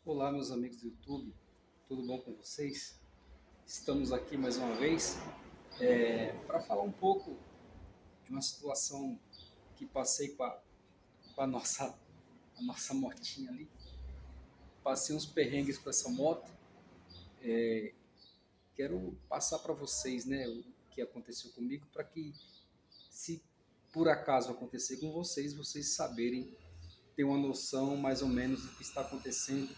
Olá, meus amigos do YouTube, tudo bom com vocês? Estamos aqui mais uma vez para falar um pouco de uma situação que passei com a nossa motinha ali. Passei uns perrengues com essa moto. Quero passar para vocês, né, o que aconteceu comigo, para que, se por acaso acontecer com vocês, vocês saberem ter uma noção mais ou menos do que está acontecendo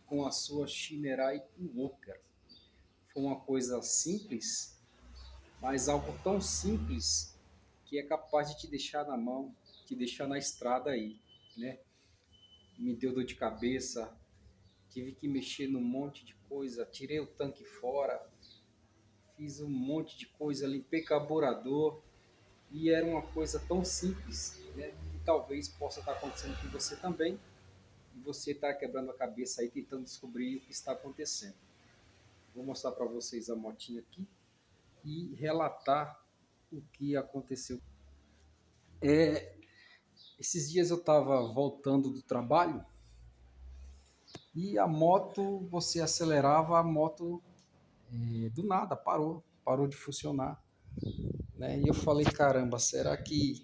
com a sua Shinerai Walker. Foi uma coisa simples, mas algo tão simples que é capaz de te deixar na mão, te deixar na estrada aí, né? Me deu dor de cabeça, tive que mexer num monte de coisa, tirei o tanque fora, fiz um monte de coisa, limpei carburador e era uma coisa tão simples, né? Que talvez possa estar acontecendo com você também e você está quebrando a cabeça aí tentando descobrir o que está acontecendo. Vou mostrar para vocês a motinha aqui e relatar o que aconteceu. Esses dias eu estava voltando do trabalho e a moto, você acelerava, a moto do nada parou de funcionar, né? E eu falei, caramba, será que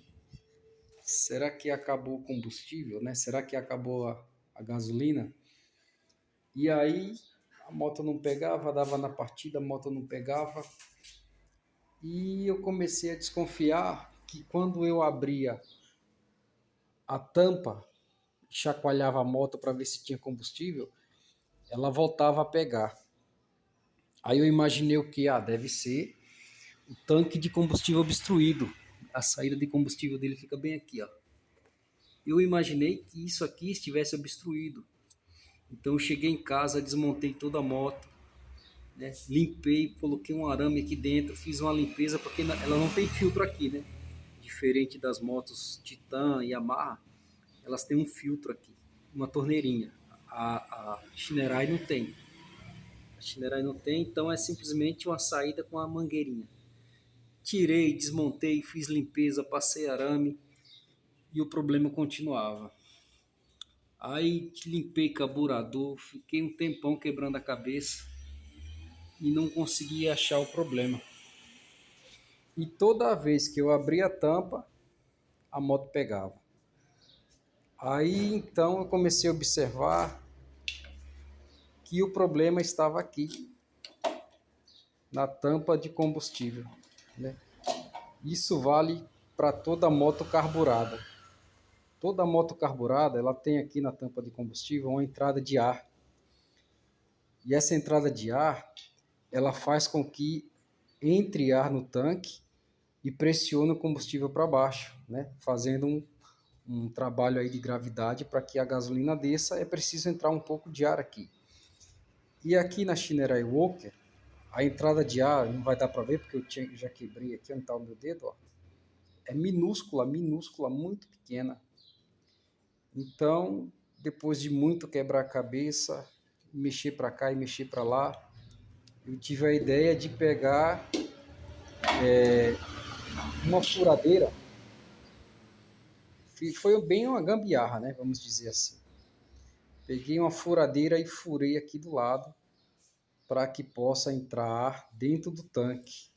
acabou o combustível, né? Será que acabou a gasolina? E aí a moto não pegava, dava na partida, a moto não pegava. E eu comecei a desconfiar que quando eu abria a tampa, chacoalhava a moto para ver se tinha combustível, ela voltava a pegar. Aí eu imaginei o que? Deve ser o tanque de combustível obstruído. A saída de combustível dele fica bem aqui, ó. Eu imaginei que isso aqui estivesse obstruído. Então eu cheguei em casa, desmontei toda a moto, né? Limpei, coloquei um arame aqui dentro, fiz uma limpeza, porque ela não tem filtro aqui, né? Diferente das motos Titan e Yamaha, elas têm um filtro aqui, uma torneirinha. A Shinerai não tem. A Shinerai não tem, então é simplesmente uma saída com a mangueirinha. Tirei, desmontei, fiz limpeza, passei arame e o problema continuava. Aí limpei carburador, fiquei um tempão quebrando a cabeça e não conseguia achar o problema. E toda vez que eu abria a tampa, a moto pegava. Aí então eu comecei a observar que o problema estava aqui, na tampa de combustível, né? Isso vale para toda moto carburada. Toda moto carburada, ela tem aqui na tampa de combustível uma entrada de ar. E essa entrada de ar, ela faz com que entre ar no tanque e pressione o combustível para baixo, né? Fazendo um trabalho aí de gravidade para que a gasolina desça, é preciso entrar um pouco de ar aqui. E aqui na Shinerai Walker, a entrada de ar, não vai dar para ver porque eu já quebrei aqui onde está o meu dedo, ó. É minúscula, minúscula, muito pequena. Então, depois de muito quebrar a cabeça, mexer para cá e mexer para lá, eu tive a ideia de pegar uma furadeira. Foi bem uma gambiarra, né? Vamos dizer assim. Peguei uma furadeira e furei aqui do lado para que possa entrar ar dentro do tanque,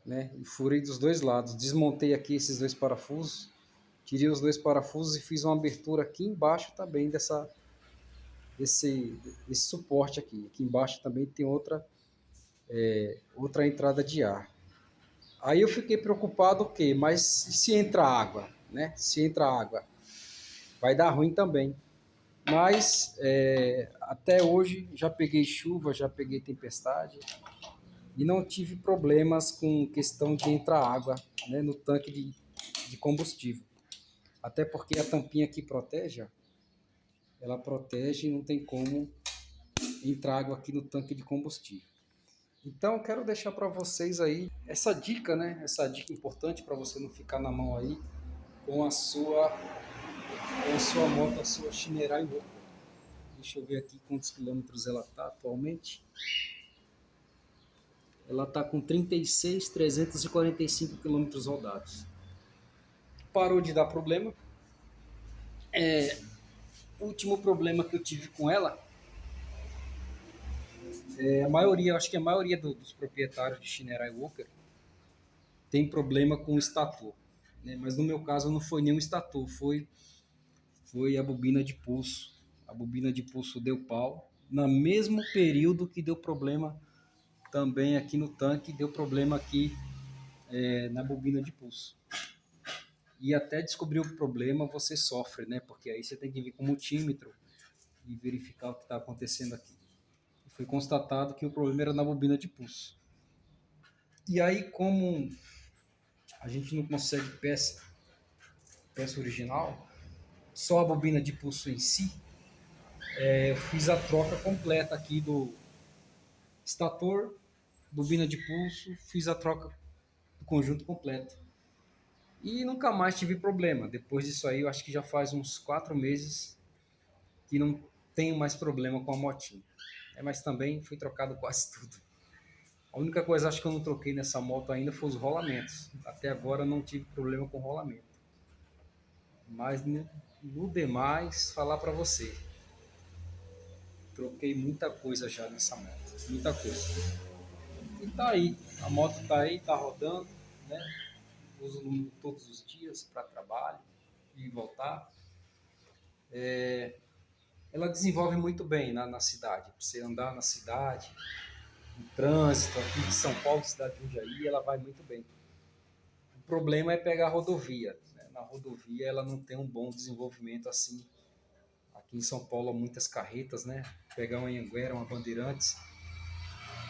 né? E furei dos dois lados. Desmontei aqui esses dois parafusos, tirei os dois parafusos e fiz uma abertura aqui embaixo também desse suporte aqui. Aqui embaixo também tem outra entrada de ar. Aí eu fiquei preocupado o quê? Mas se entra água, né? Se entra água, vai dar ruim também. Mas até hoje já peguei chuva, já peguei tempestade e não tive problemas com questão de entrar água, né, no tanque de combustível. Até porque a tampinha aqui protege, ó, ela protege e não tem como entrar água aqui no tanque de combustível. Então, quero deixar para vocês aí essa dica, né? Essa dica importante para você não ficar na mão aí com a sua moto, a sua Shinerai Walker. Deixa eu ver aqui quantos quilômetros ela está atualmente. Ela está com 36.345 quilômetros rodados. Parou de dar problema. O último problema que eu tive com ela, a maioria, eu acho que a maioria dos proprietários de Shinerai Walker tem problema com o estator, né? Mas no meu caso não foi nenhum estator, foi a bobina de pulso. A bobina de pulso deu pau no mesmo período que deu problema também aqui no tanque, deu problema aqui na bobina de pulso. E até descobrir o problema você sofre, né? Porque aí você tem que vir com o multímetro e verificar o que está acontecendo aqui. Foi constatado que o problema era na bobina de pulso. E aí, como a gente não consegue peça original, só a bobina de pulso em si, eu fiz a troca completa aqui do estator, bobina de pulso, fiz a troca do conjunto completo. E nunca mais tive problema. Depois disso aí, eu acho que já faz uns 4 meses que não tenho mais problema com a motinha. Mas também fui trocado quase tudo. A única coisa acho que eu não troquei nessa moto ainda foi os rolamentos. Até agora não tive problema com rolamento. Mas no demais, falar para você, troquei muita coisa já nessa moto. Muita coisa. E tá aí. A moto tá aí, tá rodando, né? Uso todos os dias para trabalho e voltar. Ela desenvolve muito bem na cidade. Pra você andar na cidade, no trânsito, aqui de São Paulo, cidade de Jundiaí, ela vai muito bem. O problema é pegar a rodovia, né? Na rodovia ela não tem um bom desenvolvimento assim. Aqui em São Paulo há muitas carretas, né? Pegar uma Anhanguera, uma Bandeirantes,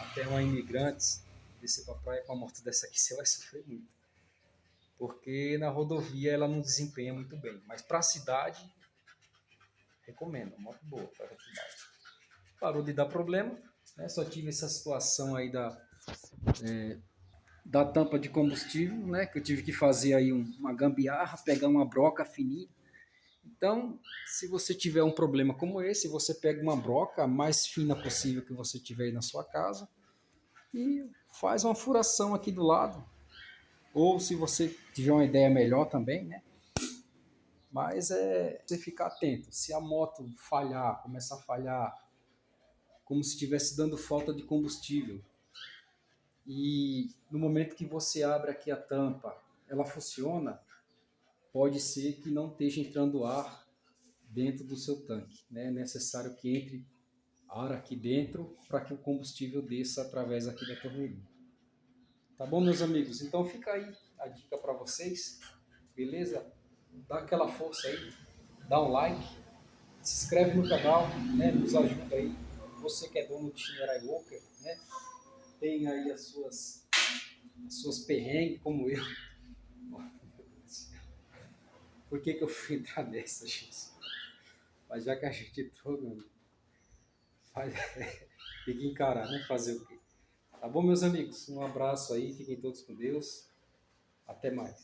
até uma Imigrantes, descer para praia com a moto dessa aqui você vai sofrer muito. Porque na rodovia ela não desempenha muito bem. Mas para a cidade, recomendo, uma moto boa para a cidade. Parou de dar problema, né? Só tive essa situação aí da tampa de combustível, né? Que eu tive que fazer aí uma gambiarra, pegar uma broca fininha. Então, se você tiver um problema como esse, você pega uma broca a mais fina possível que você tiver aí na sua casa e faz uma furação aqui do lado. Ou se você tiver uma ideia melhor também, né? Mas é você ficar atento. Se a moto falhar, começar a falhar, como se estivesse dando falta de combustível, e no momento que você abre aqui a tampa, ela funciona, pode ser que não esteja entrando ar dentro do seu tanque. Né? É necessário que entre ar aqui dentro para que o combustível desça através aqui da torneirinha. Tá bom, meus amigos? Então fica aí a dica para vocês, beleza? Dá aquela força aí, dá um like, se inscreve no canal, né? Nos ajuda aí. Você que é dono de Shinerai Walker, né? Tem aí as suas perrengues como eu. Por que eu fui entrar nessa, gente? Mas já que a gente entrou, meu amigo, faz, tem que encarar, né? Fazer o quê? Tá bom, meus amigos? Um abraço aí, fiquem todos com Deus. Até mais.